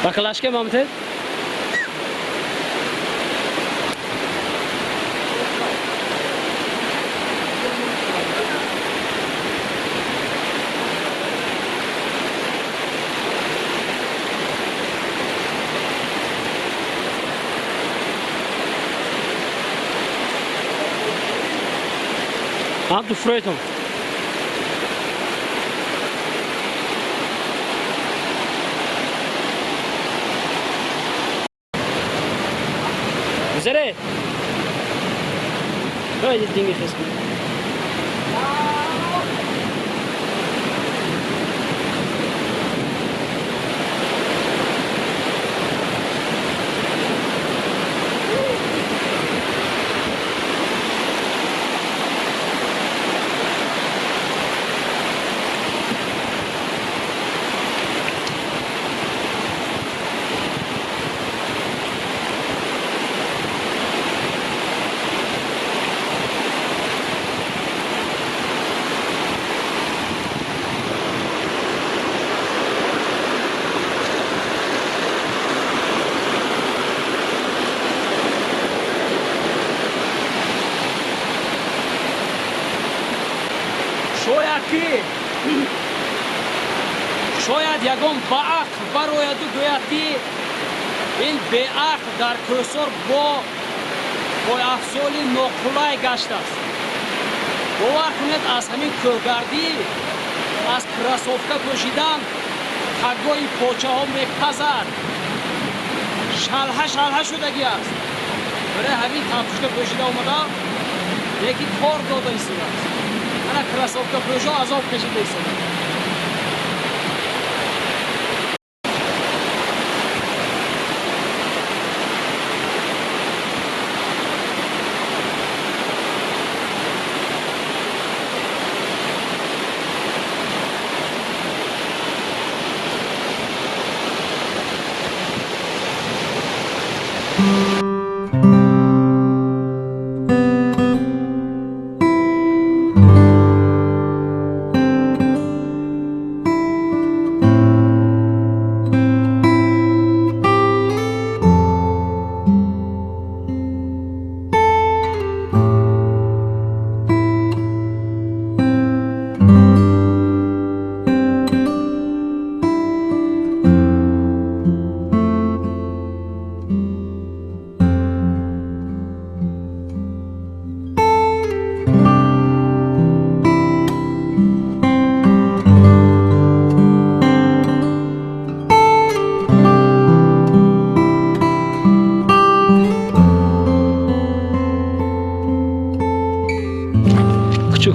Bakalaşke Mahmut. Du Freutung. Üzere. Böyle dingi fesmi. شاید یگان باعق باید گویدی این باعق در کوسر با افزال ناخلای گشته است. باور کنید از همین کلگردی از کراسوفکا پوشیدن تگای پاچه ها میپزد شلها شدگی است. برای همین تفتشکا پوشیده اومده یکی کار داده ایستوده است. انا کراسوفکا پوشه عذاب کشیده ایستوده.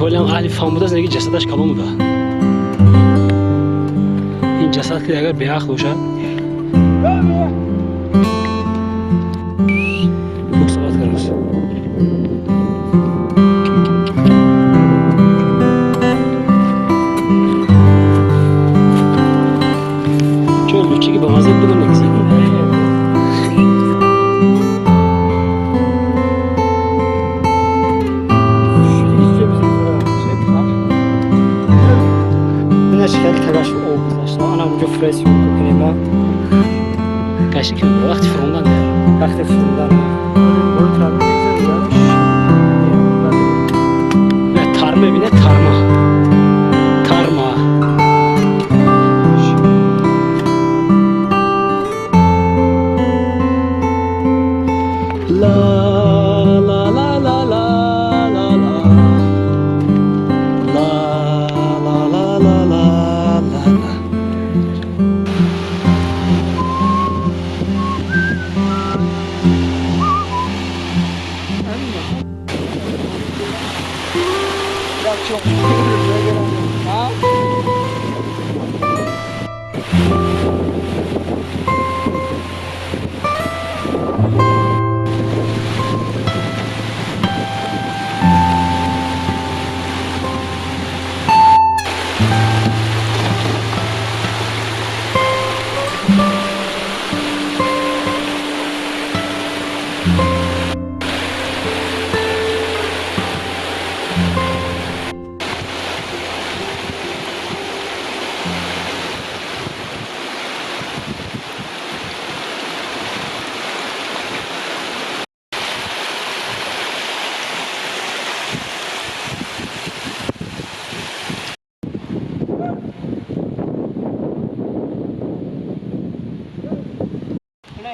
کلیم علی فهمیده است که جسدش کلام بوده. این جسد که اگر بیاخ باشه مصابت کرده. چون لوچی که با مزه بوده نکسی. خیلی تلاش و آب گذاشتم. انا اونجا فرسی کنیم ما کاش که وقتی فروندن ده وقتی فروندن نه ترمه بینه ترمه Çok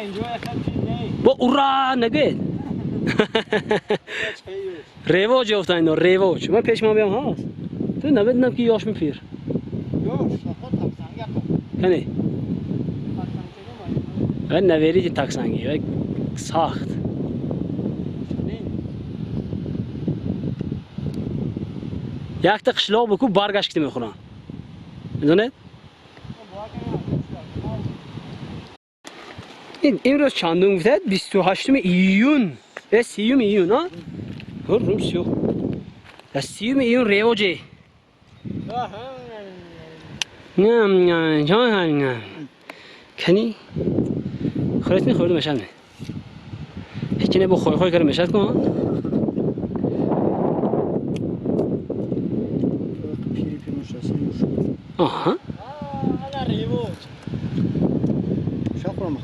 اینجا یکم با اورا نگید ریواج افتاد اینا ریواج من پیش ما بیام هست تو نبیدنم که یاش میپیر کنی و نویری تاکسانگی و ساخت یک تا قشلاق بکو برگشت میخورن میدونید این امروز چندم گفته 28 ایون 30 ایون ها هرم سیو 30 ایون ریواجه نه جان کنی خودت میخورد مشل نه هیچی نه با خوی خوی کردم مشل کن آها انا ریواج شاپرم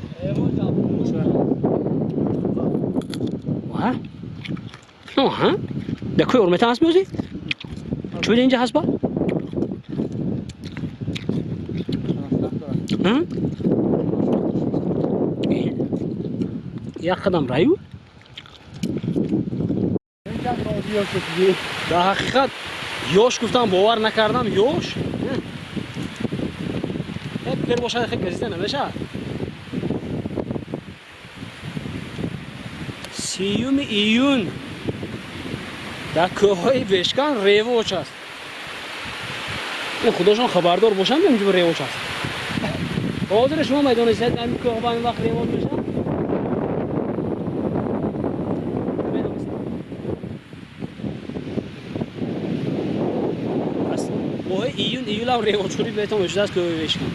آها ده کوی ارمته هست بیوزی چه بده اینجا هست با یک قدم رایو در حقیقت یوش گفتم باور نکردم یوش پیر باشه خیلی گزیده نمیشه 30 ایون در کوههای وشکان ریواج است این خودشون خبردار باشن اینجا ریواج است حاضر شما میدونید این کوه با این وقت ریواج میشه پس ماه ایون هم ریواج شدی بهتون وجود است کوه وشکان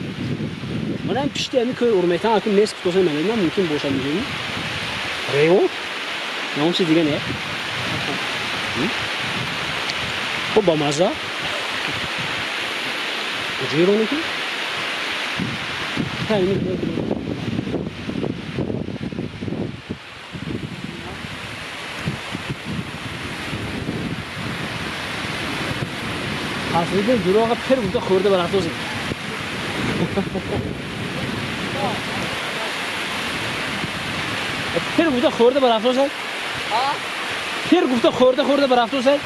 من هم پیشتی همی کوه ارمیتان اکنون نیست که توسن من ممکن باشه میگیم ریواج نه اون چیز دیگه نه خب با مزه کجایی رو نکنی؟ ها اینو کنی اصلا دروغ پر بوده خورده بر افروزی پر بوده خورده بر افروزی پر گفته خورده بر افروزی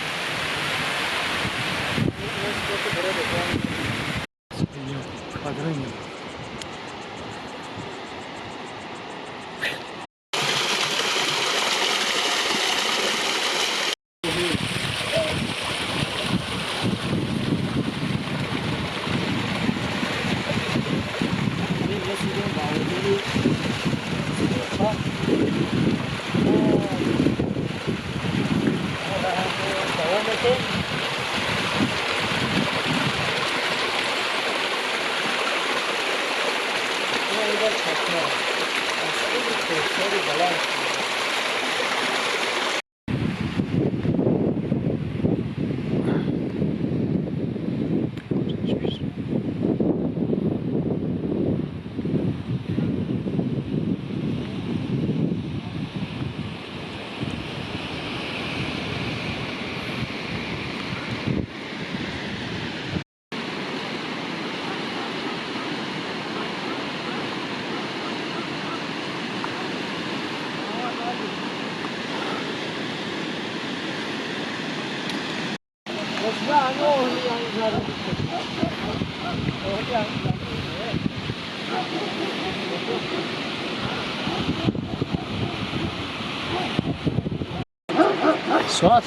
ساعت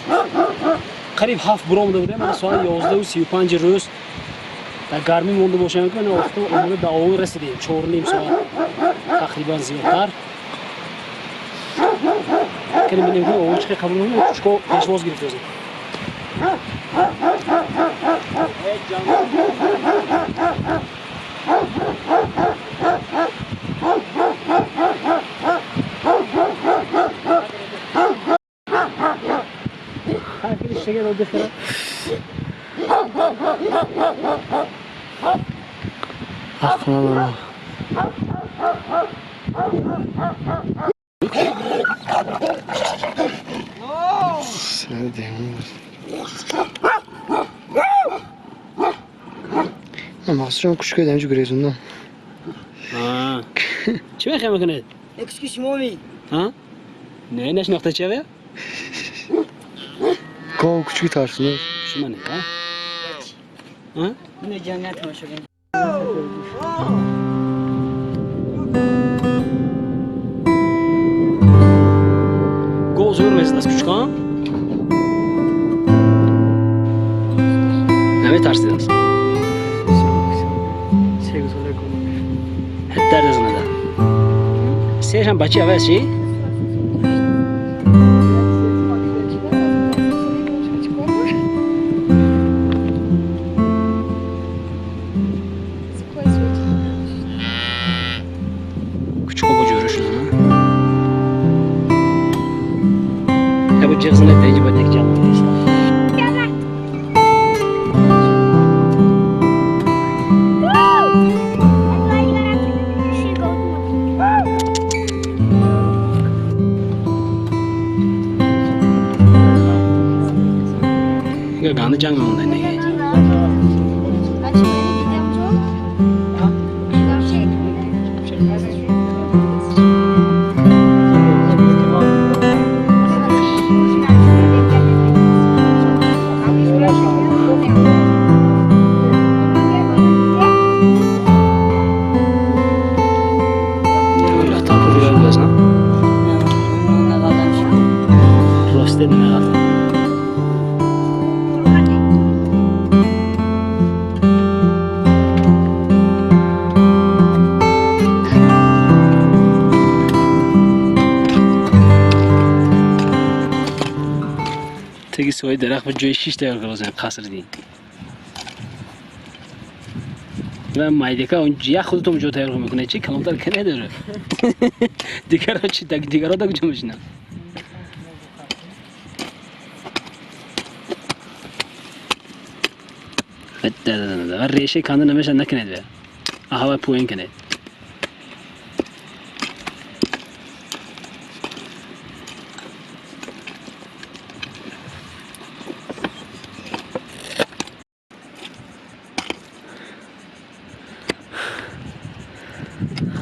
قریب 7 برآمده بوده من ساعت 11:35 روز در گرمی مونده باشم که نه افتاد اومده به آوی رسیدیم 4 ساعت تقریبا زیادتر کنیم بینیم که آوی چقدر قبول نمیم چکو پیشواز گرفت روزی شکر رو بخیره اخوان من مقصدم کشکه دمجو گریزوندم چی میخوای میکنید؟ Excuse-moi. ها نه نشناخته چه گاو کوچیک ترسونه. شما نه ها من جنت ما شدیم. گاو زور میزد از کوچکان نمی ترسید است هدر از نده سیش هم بچه اوه چی؟ کوچکا با جوره شده نه ابو جغزنه دیگه باید یک جمع نیست 이거 가는 장면 되네. راسته نمیاد. تگی سوی درخت و جای 6 دقیقه لازم قصر دین و مایدکا اون جیا خودتون جو تیار میکنه چی کلانتر کنه داره دیگرها چی دیگرها دا کجا میشنن و ریشه کنده نمیشه نکنه داره هوا پوین کنه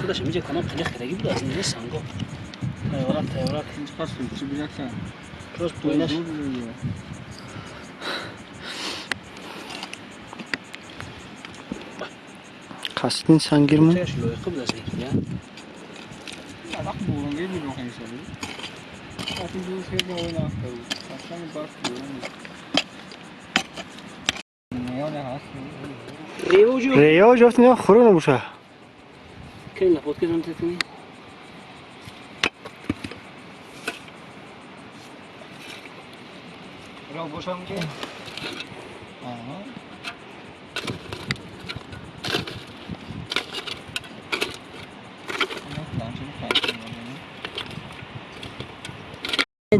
خودش میگه کنم خلیق کردگی بود از اینجا سنگا تیارک اینجا پس چی بیاکن؟ کلاس پوینش قصدین سنگیر مون؟ چهش لایقه بود از اینجا وقت بورانگی بیرون خیلی سالی وقتی دو خیلی باید نفته بود اصلا برف بورانگی نیانه هست ریو جفت نیا خورو نبوشه که لپوت کردم تتونی را باشم که آها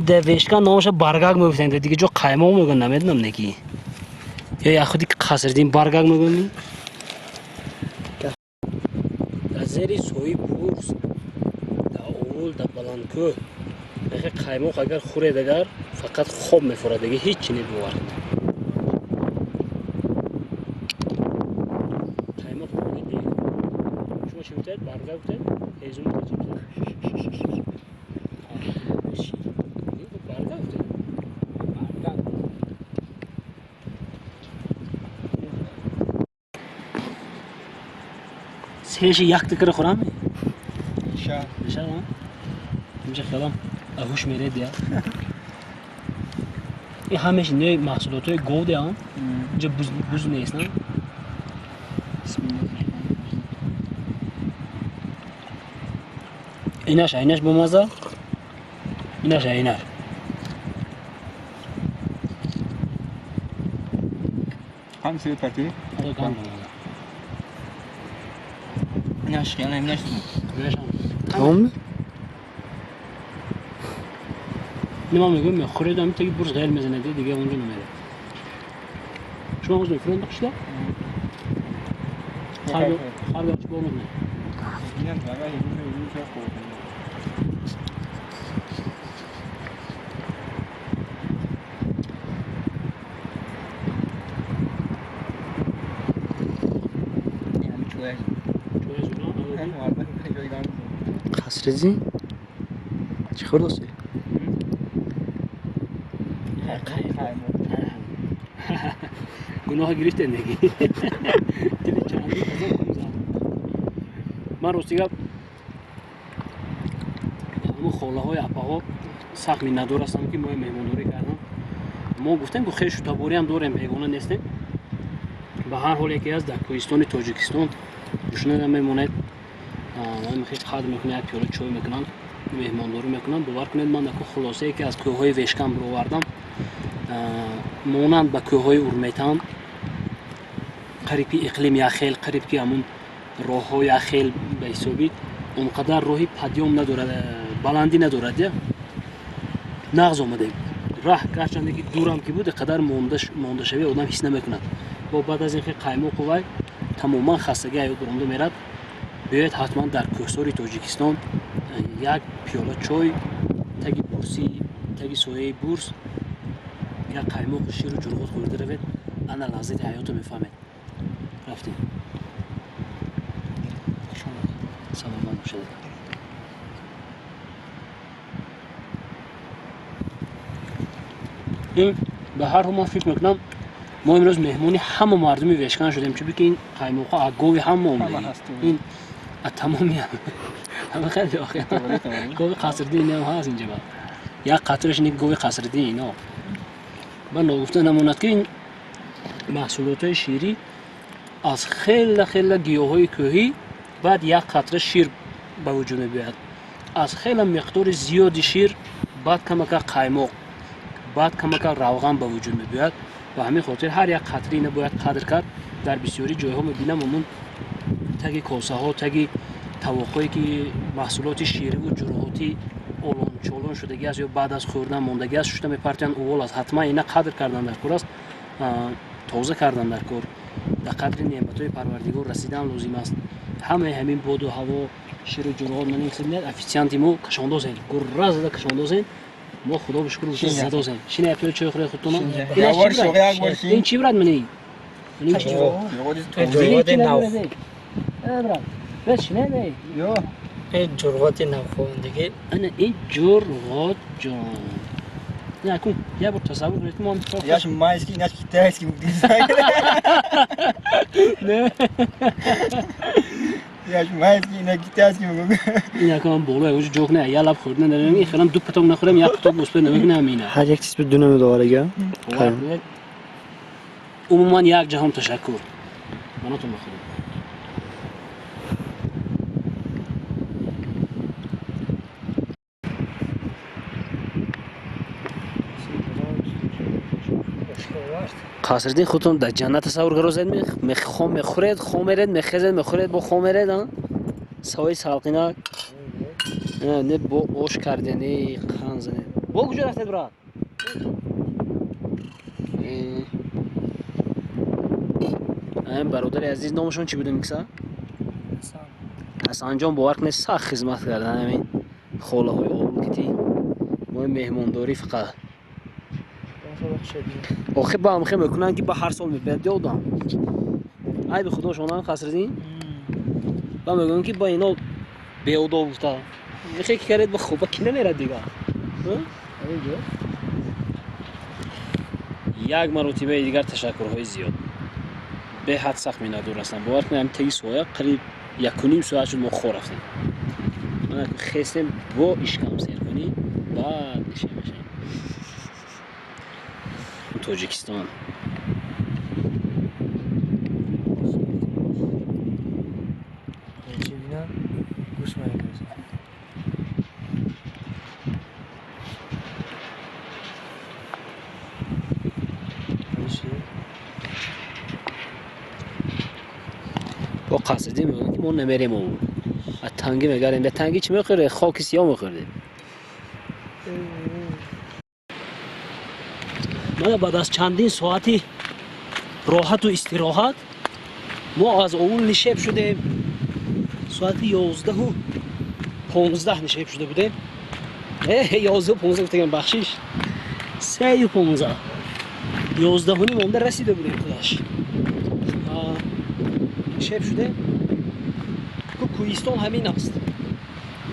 دویشکا نامش برگاگ میگفتن دیگه جو قایمه میگن نمیدونم نکی یا خودی خسردین برگاگ میگن زری سوی بورس دا اول دا بلانکو نخی قایمه اگر خوره دگر فقط خوب میفوره دیگه هیچ چی نمیوارد قایمه خوبی دیگه شما چی بودید برگاگ بودید هیزون بودید سهش یک تکر خورم شا نه اینجا خیالم هوش میره دیا این همش نه محصولات های گود هم اینجا بوز نیست نه اینش بمازه اینش هم سیر پتی؟ آره کام اینش خیلی اینش تمام؟ نما میگم خورید هم تگی برز غیر میزنه دیگه اونجا نمیره شما خوش نفرون داشته؟ خارج چی بونم نه اینم فقط یه چه خوب قصر زین چی خلاصه گناه گرفته نگی دل چندی بزن کنم زن من روستیگه همون خاله های اپا ها سخت میندار هستم که ما مهمانداری کردم ما گفتیم که خیلی شتابوری هم داریم بیگانه نیستیم به هر حال یکی از در کوهستان تاجیکستان گوشنه هم میموند من خیلی خدمت میکنه یک پیاله چای میکنن مهمانداری میکنن باور کنید من در خلاصه ای که از کوههای وشکم رو آوردم مانند به کوههای اورمیتان قریب اقلیم یخیل قریب که همون راه های یخیل به حسابی اونقدر راهی پدیوم ندارد بلندی ندارد نغز آمده راه گرچنده که دورم که بود قدر مانده شوی آدم حس نمیکند با بعد از این خیلی قیمق و تماما خستگی ایو برونده میرد بیاید حتما در کوهسار تاجیکستان یک پیاله چای تگی بورسی تگی سایه بورس یک قیمق شیر و جرغوت خورده روید انا لحظه حیات رو میفهمید رفتیم سلام باشد این به هر حال من فکر میکنم ما امروز مهمونی همه مردمی وشکن شدیم چون که این قیمق ها اگاوی هم اومده این تمامی همه خیلی آخه گوی قصردین هم هست اینجا با یک قطرش اینه گوی قصردین اینا من نگفته نموند که این محصولات های شیری از خیلی گیاه های کوهی بعد یک قطره شیر به وجود میاد از خیلی مقدار زیادی شیر بعد کمک قیمق بعد کمک روغن به وجود میاد و همین خاطر هر یک قطره اینه باید قدر کرد در بسیاری جایها میبینم همون تگی کاسه ها تگی طواقایی که محصولات شیری و جرعاتی اولان چولان شدگی است یا بعد از خوردن ماندگی است شده میپرتن اول است حتما اینا قدر کردن در کار است تازه کردن در کار در قدر نعمت‌های پروردگار رسیدن لازم است همین باد و هوا شیر و جرعات من این خدمت افیسیانتی ما کشاندازن گرز زده کشاندازن ما خدا به شکر زدازن شینه اپل چای خوره خودتون این چی برات منی این چی جرعات نو برات بس نه Yo. این جرغات نوخون دیگه انا این جرغات جان نه کن یا بر تصور کنید ما یاش مایسکی ناش کیتایسکی دیزاین نه یاش مایسکی نه کیتایسکی میگم اینا کام بالا اونجا جوک نه یا لب خوردن نمیدونم این خیلی دو پتام نخورم یا پتام بوسپه نمیگم اینا هر یک چیز بدون مداره عموما یک جهان تشکر مناتون بخورید قصردین خودتون در جنت تصور گروزید میخوام میخورید خومرید میخزید میخورید با خومرید ها سوی سالقینا نه با اوش کردنی خانزنی با کجا رفتید برات این برادر عزیز نامشون چی بوده میکسا حسن جان باور کنید سخت خدمت کردن همین خاله های اولکتی ما مهمانداری فقط آخه با هم خیلی میکنن که با هر سال میبرد یادم ای به خدا شما قصردین با میگن که با اینا بیودا بوده میخوای که کرد با خوبه که نمیرد دیگه یک مرتبه دیگر تشکرهای زیاد به حد سخت میندور هستم باور کنم تایی سویا قریب 1.5 ساعت شد ما خور رفتیم من خواستم با اشکام سیر کنی بعد میشه تاجیکستان با قصدی میگن که ما نمیریم اون از تنگی میگریم به تنگی چی میخوره خاک سیاه میخوره من بعد از چندین ساعتی راحت و استراحت ما از اول نشیب شدیم ساعت 11 و 15 نشیب شده بودیم 11 و 15 گفتم بخشش 3 و 15 11 و نیم اونده رسیده بودیم خودش نشیب شده که کوهستان همین است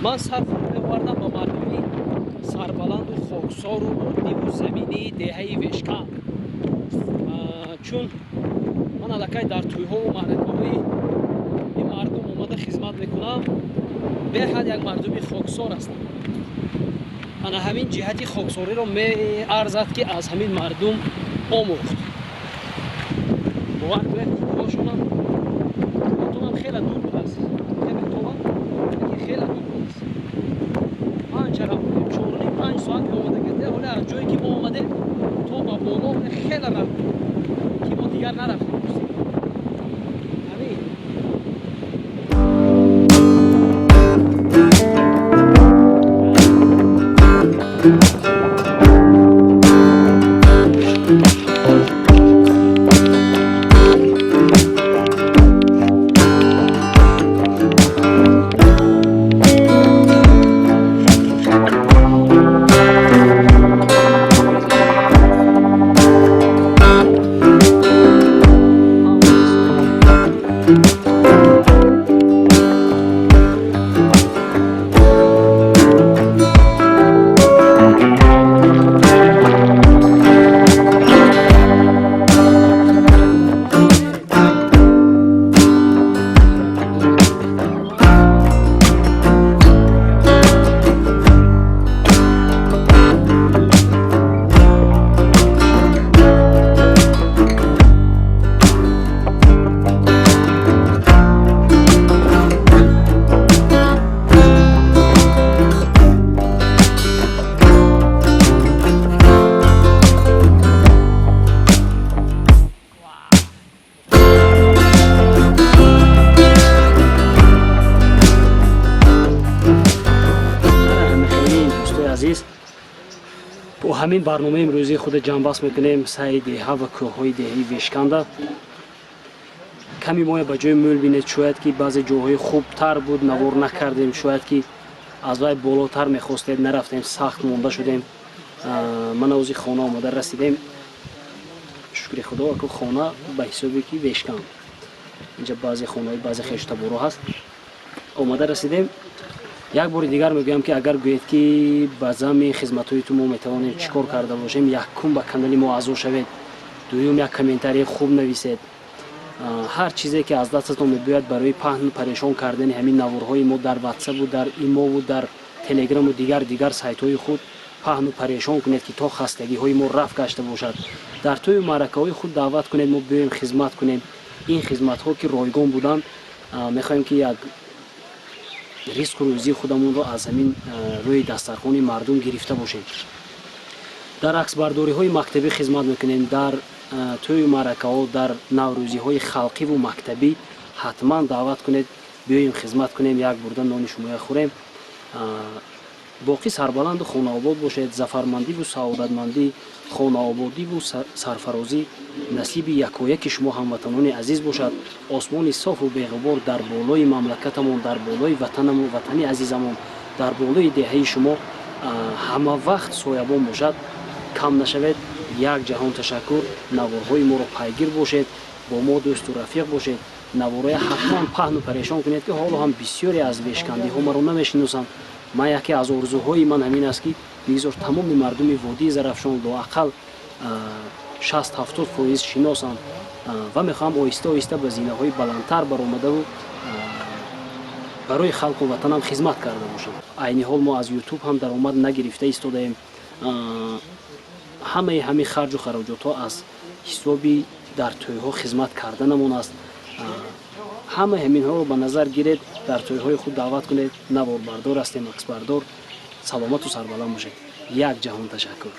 من صرف می‌آوردم با مردمی سربلند و خاکسار و عادی و زمینی دهه وشکان. چون من الکی در توی‌ها و معرکه‌های این مردم اومده خدمت میکنم، به حد یک مردمی خاکسار هستم. انا همین جهتی خاکساری رو می‌ارزد که از همین مردم آموخت. باور کنید خودشونم خیلی دور بود است. خیلی دور بود است. چرا 4.5 ساعت اومده گرده، حالا از جایی که ما اومده تا با بالا خیلی رفت که ما دیگر نرفتیم. همین با همین برنامه امروزی خود جنبست میکنیم سعی دیها و کوههای دهی وشکانده. کمی ما به جای مول بینید، شاید که بعضی جاهای خوبتر بود نوار نکردیم، شاید که از وای بالاتر میخواستید نرفتیم، سخت مونده شدیم. من از خانه آمده رسیدیم، شکر خدا که خانه به حسابی که وشکان. اینجا بعضی خانه‌های بعضی خشت برو هست. آمده رسیدیم. یک بار دیگر میگم که اگر گویید که با زمین خدمت‌های تو ما میتوانید چیکار کرده باشیم، یک کم به کانال ما اعضا شوید، دوم یک کامنتاری خوب نویسید. هر چیزی که از دستتون میاد برای پهن و پریشان کردن همین نوارهای ما در واتساپ و در ایمو و در تلگرام و دیگر سایت‌های خود پهن و پریشان کنید که تا خستگی‌های ما رفع گشته باشد. در توی معرکه‌های خود دعوت کنید ما بیایم خدمت کنیم. این خدمت‌ها که رایگان بودن، می‌خوایم که یک ریسک و روزی خودمون رو از همین روی دسترخوان مردم گرفته باشیم. در عکس برداری های مکتبی خدمت میکنیم، در توی معرکه ها، در نوروزی های خلقی و مکتبی حتما دعوت کنید بیاییم خدمت کنیم، یک بردن نان شما خوریم. باقی سربلند و خانه آباد باشید. ظفرمندی و سعادتمندی، خانه آبادی و سرفرازی نصیب یکایک شما هموطنان عزیز باشد. آسمان صاف و بی‌غبار در بالای مملکتمون، در بالای وطنمون، وطنی عزیزمون، در بالای دهه شما همه وقت سایبان باشد. کم نشود. یک جهان تشکر. نوارهای ما رو پیگیر باشید، با ما دوست و رفیق باشید. نوارهای حتما پهن و پریشان کنید که حالا هم بسیاری از وشکندی ها مرا نمیشناسند. من یکی از آرزوهای من همین است که بگذار تمام مردم وادی زرافشان لااقل 60-70% شناسند و میخوام آهسته آهسته به زینه‌های بلندتر برآمده و برای خلق و وطنم خدمت کرده باشم. عین حال ما از یوتیوب هم درآمد نگرفته ایستادیم. همه خرج و خراجات ها از حسابی در توی‌ها خدمت کردنمون است. همه همین ها رو به نظر گیرید، در توی‌های خود دعوت کنید. نوار بردار هستیم، عکس بردار. سلامت و سربلند باشید. یک جهان تشکر.